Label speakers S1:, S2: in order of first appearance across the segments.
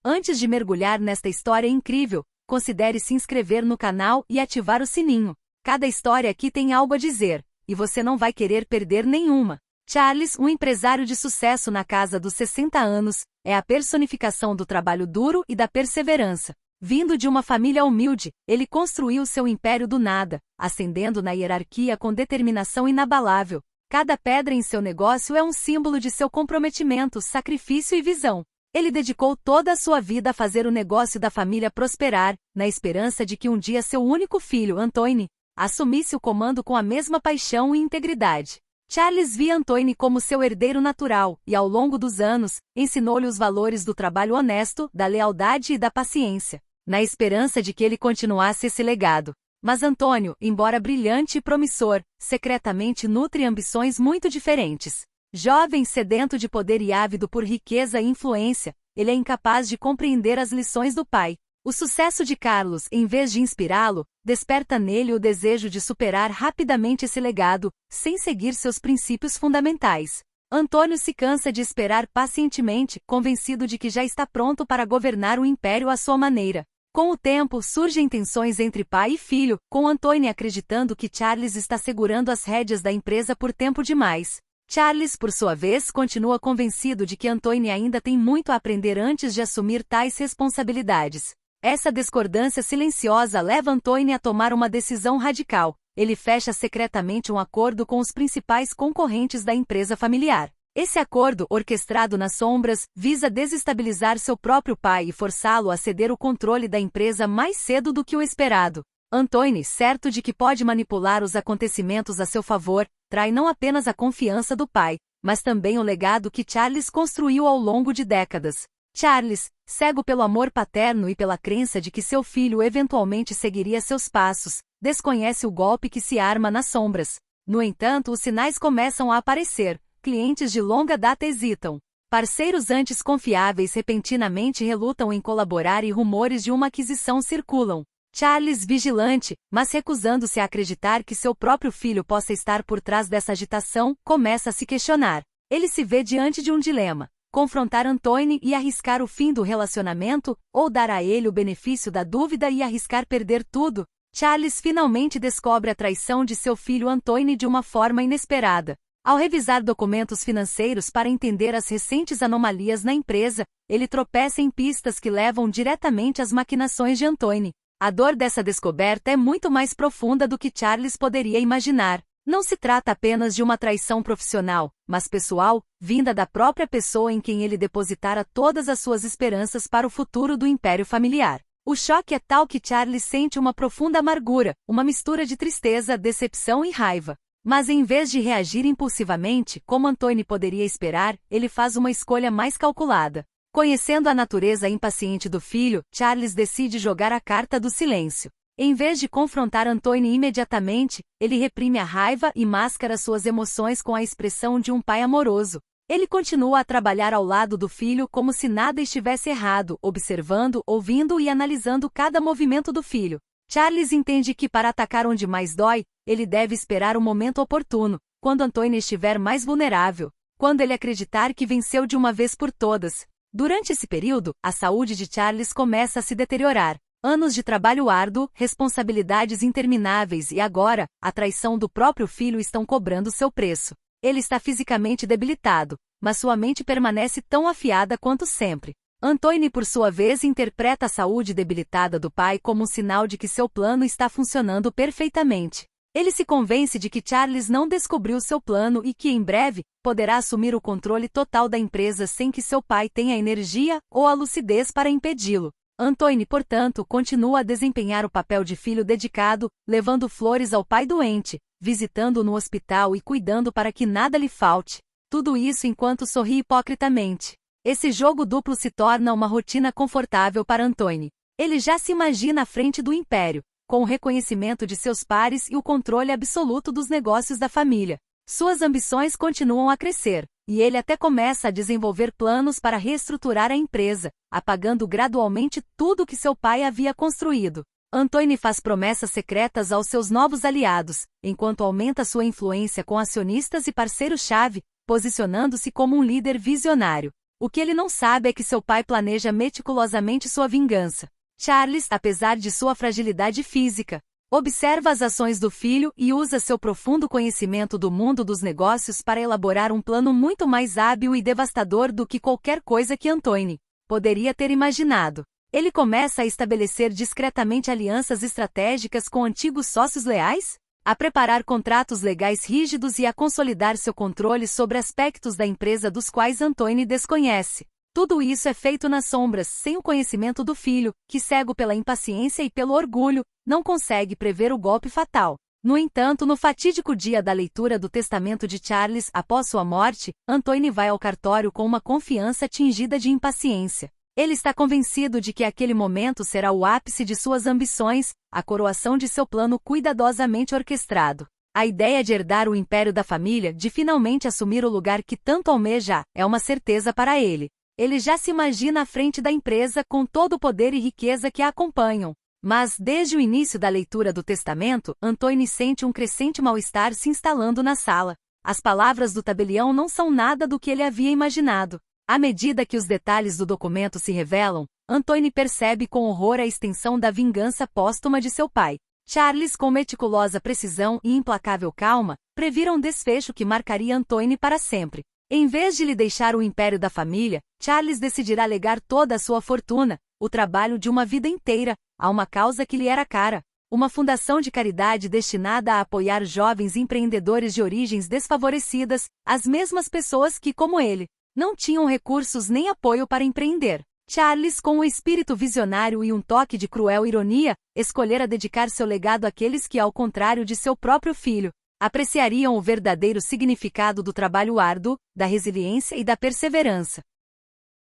S1: Antes de mergulhar nesta história incrível, considere se inscrever no canal e ativar o sininho. Cada história aqui tem algo a dizer, e você não vai querer perder nenhuma. Charles, um empresário de sucesso na casa dos 60 anos, é a personificação do trabalho duro e da perseverança. Vindo de uma família humilde, ele construiu seu império do nada, ascendendo na hierarquia com determinação inabalável. Cada pedra em seu negócio é um símbolo de seu comprometimento, sacrifício e visão. Ele dedicou toda a sua vida a fazer o negócio da família prosperar, na esperança de que um dia seu único filho, Antoine, assumisse o comando com a mesma paixão e integridade. Charles via Antoine como seu herdeiro natural e, ao longo dos anos, ensinou-lhe os valores do trabalho honesto, da lealdade e da paciência, na esperança de que ele continuasse esse legado. Mas Antônio, embora brilhante e promissor, secretamente nutre ambições muito diferentes. Jovem, sedento de poder e ávido por riqueza e influência, ele é incapaz de compreender as lições do pai. O sucesso de Carlos, em vez de inspirá-lo, desperta nele o desejo de superar rapidamente esse legado, sem seguir seus princípios fundamentais. Antônio se cansa de esperar pacientemente, convencido de que já está pronto para governar o império à sua maneira. Com o tempo, surgem tensões entre pai e filho, com Antoine acreditando que Charles está segurando as rédeas da empresa por tempo demais. Charles, por sua vez, continua convencido de que Antoine ainda tem muito a aprender antes de assumir tais responsabilidades. Essa discordância silenciosa leva Antoine a tomar uma decisão radical. Ele fecha secretamente um acordo com os principais concorrentes da empresa familiar. Esse acordo, orquestrado nas sombras, visa desestabilizar seu próprio pai e forçá-lo a ceder o controle da empresa mais cedo do que o esperado. Antoine, certo de que pode manipular os acontecimentos a seu favor, trai não apenas a confiança do pai, mas também o legado que Charles construiu ao longo de décadas. Charles, cego pelo amor paterno e pela crença de que seu filho eventualmente seguiria seus passos, desconhece o golpe que se arma nas sombras. No entanto, os sinais começam a aparecer. Clientes de longa data hesitam. Parceiros antes confiáveis repentinamente relutam em colaborar e rumores de uma aquisição circulam. Charles, vigilante, mas recusando-se a acreditar que seu próprio filho possa estar por trás dessa agitação, começa a se questionar. Ele se vê diante de um dilema: confrontar Antoine e arriscar o fim do relacionamento, ou dar a ele o benefício da dúvida e arriscar perder tudo. Charles finalmente descobre a traição de seu filho Antoine de uma forma inesperada. Ao revisar documentos financeiros para entender as recentes anomalias na empresa, ele tropeça em pistas que levam diretamente às maquinações de Antoine. A dor dessa descoberta é muito mais profunda do que Charles poderia imaginar. Não se trata apenas de uma traição profissional, mas pessoal, vinda da própria pessoa em quem ele depositara todas as suas esperanças para o futuro do império familiar. O choque é tal que Charles sente uma profunda amargura, uma mistura de tristeza, decepção e raiva. Mas em vez de reagir impulsivamente, como Antoine poderia esperar, ele faz uma escolha mais calculada. Conhecendo a natureza impaciente do filho, Charles decide jogar a carta do silêncio. Em vez de confrontar Antoine imediatamente, ele reprime a raiva e mascara suas emoções com a expressão de um pai amoroso. Ele continua a trabalhar ao lado do filho como se nada estivesse errado, observando, ouvindo e analisando cada movimento do filho. Charles entende que para atacar onde mais dói, ele deve esperar o momento oportuno, quando Antoine estiver mais vulnerável, quando ele acreditar que venceu de uma vez por todas. Durante esse período, a saúde de Charles começa a se deteriorar. Anos de trabalho árduo, responsabilidades intermináveis e agora, a traição do próprio filho estão cobrando seu preço. Ele está fisicamente debilitado, mas sua mente permanece tão afiada quanto sempre. Antoine, por sua vez, interpreta a saúde debilitada do pai como um sinal de que seu plano está funcionando perfeitamente. Ele se convence de que Charles não descobriu seu plano e que, em breve, poderá assumir o controle total da empresa sem que seu pai tenha energia ou a lucidez para impedi-lo. Antoine, portanto, continua a desempenhar o papel de filho dedicado, levando flores ao pai doente, visitando-o no hospital e cuidando para que nada lhe falte. Tudo isso enquanto sorri hipocritamente. Esse jogo duplo se torna uma rotina confortável para Antoine. Ele já se imagina à frente do império, com o reconhecimento de seus pares e o controle absoluto dos negócios da família. Suas ambições continuam a crescer, e ele até começa a desenvolver planos para reestruturar a empresa, apagando gradualmente tudo que seu pai havia construído. Antoine faz promessas secretas aos seus novos aliados, enquanto aumenta sua influência com acionistas e parceiros-chave, posicionando-se como um líder visionário. O que ele não sabe é que seu pai planeja meticulosamente sua vingança. Charles, apesar de sua fragilidade física, observa as ações do filho e usa seu profundo conhecimento do mundo dos negócios para elaborar um plano muito mais hábil e devastador do que qualquer coisa que Antoine poderia ter imaginado. Ele começa a estabelecer discretamente alianças estratégicas com antigos sócios leais, a preparar contratos legais rígidos e a consolidar seu controle sobre aspectos da empresa dos quais Antoine desconhece. Tudo isso é feito nas sombras, sem o conhecimento do filho, que, cego pela impaciência e pelo orgulho, não consegue prever o golpe fatal. No entanto, no fatídico dia da leitura do testamento de Charles após sua morte, Antoine vai ao cartório com uma confiança tingida de impaciência. Ele está convencido de que aquele momento será o ápice de suas ambições, a coroação de seu plano cuidadosamente orquestrado. A ideia de herdar o império da família, de finalmente assumir o lugar que tanto almeja, é uma certeza para ele. Ele já se imagina à frente da empresa com todo o poder e riqueza que a acompanham. Mas, desde o início da leitura do testamento, Antoine sente um crescente mal-estar se instalando na sala. As palavras do tabelião não são nada do que ele havia imaginado. À medida que os detalhes do documento se revelam, Antoine percebe com horror a extensão da vingança póstuma de seu pai. Charles, com meticulosa precisão e implacável calma, previra um desfecho que marcaria Antoine para sempre. Em vez de lhe deixar o império da família, Charles decidirá legar toda a sua fortuna, o trabalho de uma vida inteira, a uma causa que lhe era cara. Uma fundação de caridade destinada a apoiar jovens empreendedores de origens desfavorecidas, as mesmas pessoas que, como ele, não tinham recursos nem apoio para empreender. Charles, com um espírito visionário e um toque de cruel ironia, escolhera dedicar seu legado àqueles que, ao contrário de seu próprio filho, apreciariam o verdadeiro significado do trabalho árduo, da resiliência e da perseverança.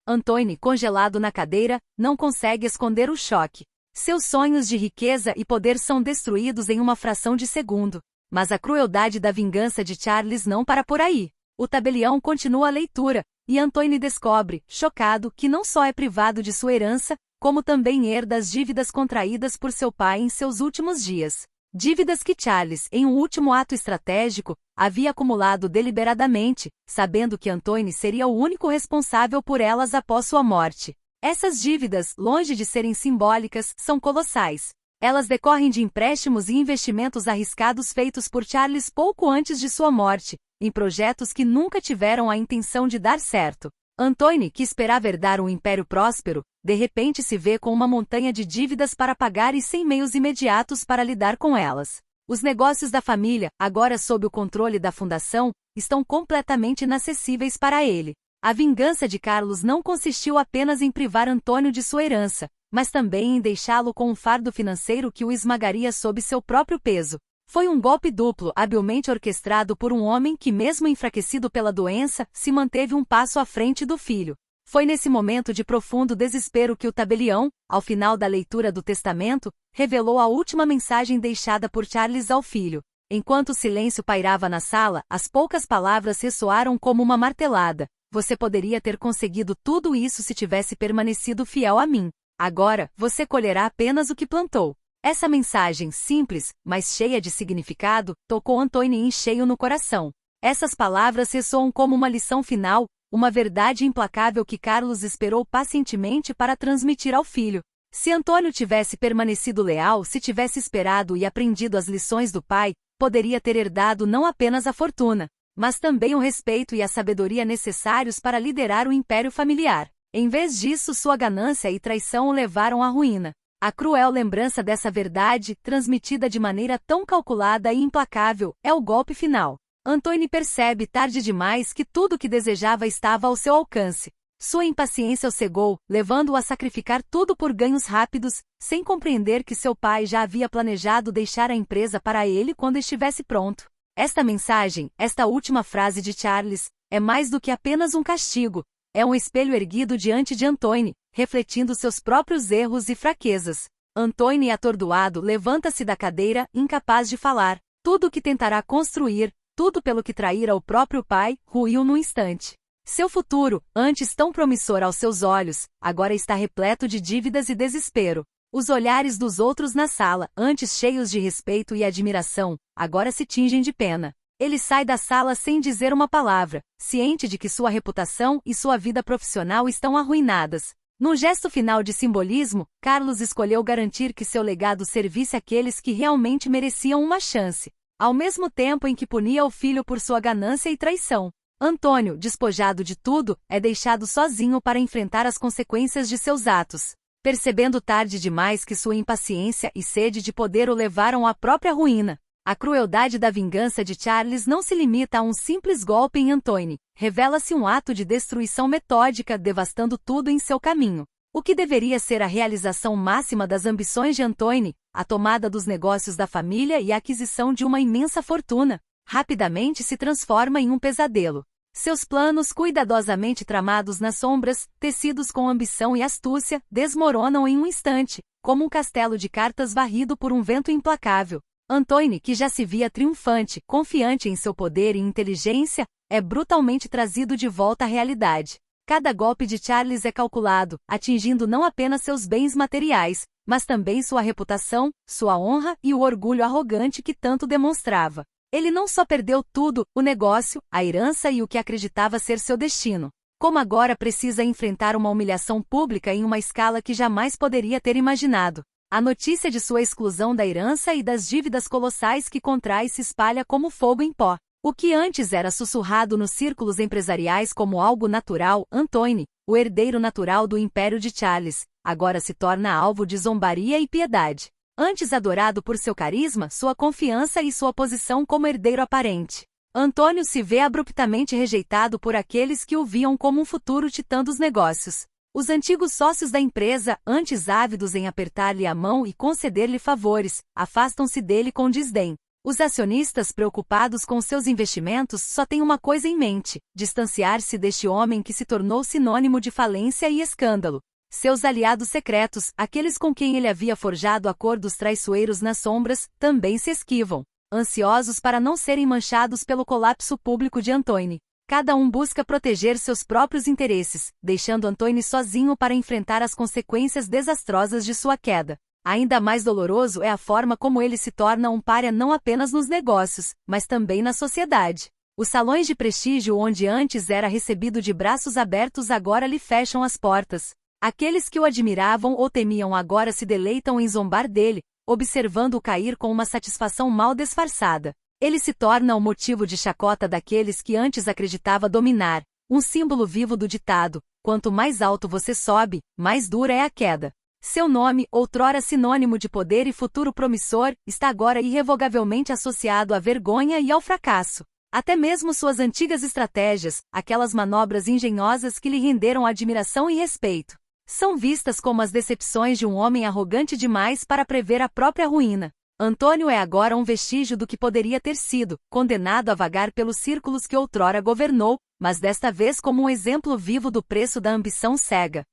S1: Antoine, congelado na cadeira, não consegue esconder o choque. Seus sonhos de riqueza e poder são destruídos em uma fração de segundo. Mas a crueldade da vingança de Charles não para por aí. O tabelião continua a leitura, e Antoine descobre, chocado, que não só é privado de sua herança, como também herda as dívidas contraídas por seu pai em seus últimos dias. Dívidas que Charles, em um último ato estratégico, havia acumulado deliberadamente, sabendo que Antoine seria o único responsável por elas após sua morte. Essas dívidas, longe de serem simbólicas, são colossais. Elas decorrem de empréstimos e investimentos arriscados feitos por Charles pouco antes de sua morte, em projetos que nunca tiveram a intenção de dar certo. Antoine, que esperava herdar um império próspero, de repente se vê com uma montanha de dívidas para pagar e sem meios imediatos para lidar com elas. Os negócios da família, agora sob o controle da fundação, estão completamente inacessíveis para ele. A vingança de Carlos não consistiu apenas em privar Antônio de sua herança, mas também em deixá-lo com um fardo financeiro que o esmagaria sob seu próprio peso. Foi um golpe duplo, habilmente orquestrado por um homem que, mesmo enfraquecido pela doença, se manteve um passo à frente do filho. Foi nesse momento de profundo desespero que o tabelião, ao final da leitura do testamento, revelou a última mensagem deixada por Charles ao filho. Enquanto o silêncio pairava na sala, as poucas palavras ressoaram como uma martelada. Você poderia ter conseguido tudo isso se tivesse permanecido fiel a mim. Agora, você colherá apenas o que plantou. Essa mensagem, simples, mas cheia de significado, tocou Antoine em cheio no coração. Essas palavras ressoam como uma lição final, uma verdade implacável que Carlos esperou pacientemente para transmitir ao filho. Se Antônio tivesse permanecido leal, se tivesse esperado e aprendido as lições do pai, poderia ter herdado não apenas a fortuna, mas também o respeito e a sabedoria necessários para liderar o império familiar. Em vez disso, sua ganância e traição o levaram à ruína. A cruel lembrança dessa verdade, transmitida de maneira tão calculada e implacável, é o golpe final. Antoine percebe tarde demais que tudo o que desejava estava ao seu alcance. Sua impaciência o cegou, levando-o a sacrificar tudo por ganhos rápidos, sem compreender que seu pai já havia planejado deixar a empresa para ele quando estivesse pronto. Esta mensagem, esta última frase de Charles, é mais do que apenas um castigo. É um espelho erguido diante de Antoine, refletindo seus próprios erros e fraquezas. Antoine, atordoado, levanta-se da cadeira, incapaz de falar. Tudo o que tentará construir, tudo pelo que traíra o próprio pai, ruiu num instante. Seu futuro, antes tão promissor aos seus olhos, agora está repleto de dívidas e desespero. Os olhares dos outros na sala, antes cheios de respeito e admiração, agora se tingem de pena. Ele sai da sala sem dizer uma palavra, ciente de que sua reputação e sua vida profissional estão arruinadas. Num gesto final de simbolismo, Carlos escolheu garantir que seu legado servisse àqueles que realmente mereciam uma chance, ao mesmo tempo em que punia o filho por sua ganância e traição. Antônio, despojado de tudo, é deixado sozinho para enfrentar as consequências de seus atos, percebendo tarde demais que sua impaciência e sede de poder o levaram à própria ruína. A crueldade da vingança de Charles não se limita a um simples golpe em Antoine, revela-se um ato de destruição metódica devastando tudo em seu caminho. O que deveria ser a realização máxima das ambições de Antoine, a tomada dos negócios da família e a aquisição de uma imensa fortuna, rapidamente se transforma em um pesadelo. Seus planos cuidadosamente tramados nas sombras, tecidos com ambição e astúcia, desmoronam em um instante, como um castelo de cartas varrido por um vento implacável. Antoine, que já se via triunfante, confiante em seu poder e inteligência, é brutalmente trazido de volta à realidade. Cada golpe de Charles é calculado, atingindo não apenas seus bens materiais, mas também sua reputação, sua honra e o orgulho arrogante que tanto demonstrava. Ele não só perdeu tudo, o negócio, a herança e o que acreditava ser seu destino, como agora precisa enfrentar uma humilhação pública em uma escala que jamais poderia ter imaginado. A notícia de sua exclusão da herança e das dívidas colossais que contrai se espalha como fogo em pó. O que antes era sussurrado nos círculos empresariais como algo natural, Antoine, o herdeiro natural do império de Charles, agora se torna alvo de zombaria e piedade. Antes adorado por seu carisma, sua confiança e sua posição como herdeiro aparente, Antônio se vê abruptamente rejeitado por aqueles que o viam como um futuro titã dos negócios. Os antigos sócios da empresa, antes ávidos em apertar-lhe a mão e conceder-lhe favores, afastam-se dele com desdém. Os acionistas preocupados com seus investimentos só têm uma coisa em mente: distanciar-se deste homem que se tornou sinônimo de falência e escândalo. Seus aliados secretos, aqueles com quem ele havia forjado acordos traiçoeiros nas sombras, também se esquivam, ansiosos para não serem manchados pelo colapso público de Antoine. Cada um busca proteger seus próprios interesses, deixando Antoine sozinho para enfrentar as consequências desastrosas de sua queda. Ainda mais doloroso é a forma como ele se torna um pária não apenas nos negócios, mas também na sociedade. Os salões de prestígio onde antes era recebido de braços abertos agora lhe fecham as portas. Aqueles que o admiravam ou temiam agora se deleitam em zombar dele, observando-o cair com uma satisfação mal disfarçada. Ele se torna o motivo de chacota daqueles que antes acreditava dominar, um símbolo vivo do ditado: quanto mais alto você sobe, mais dura é a queda. Seu nome, outrora sinônimo de poder e futuro promissor, está agora irrevogavelmente associado à vergonha e ao fracasso. Até mesmo suas antigas estratégias, aquelas manobras engenhosas que lhe renderam admiração e respeito, são vistas como as decepções de um homem arrogante demais para prever a própria ruína. Antônio é agora um vestígio do que poderia ter sido, condenado a vagar pelos círculos que outrora governou, mas desta vez como um exemplo vivo do preço da ambição cega.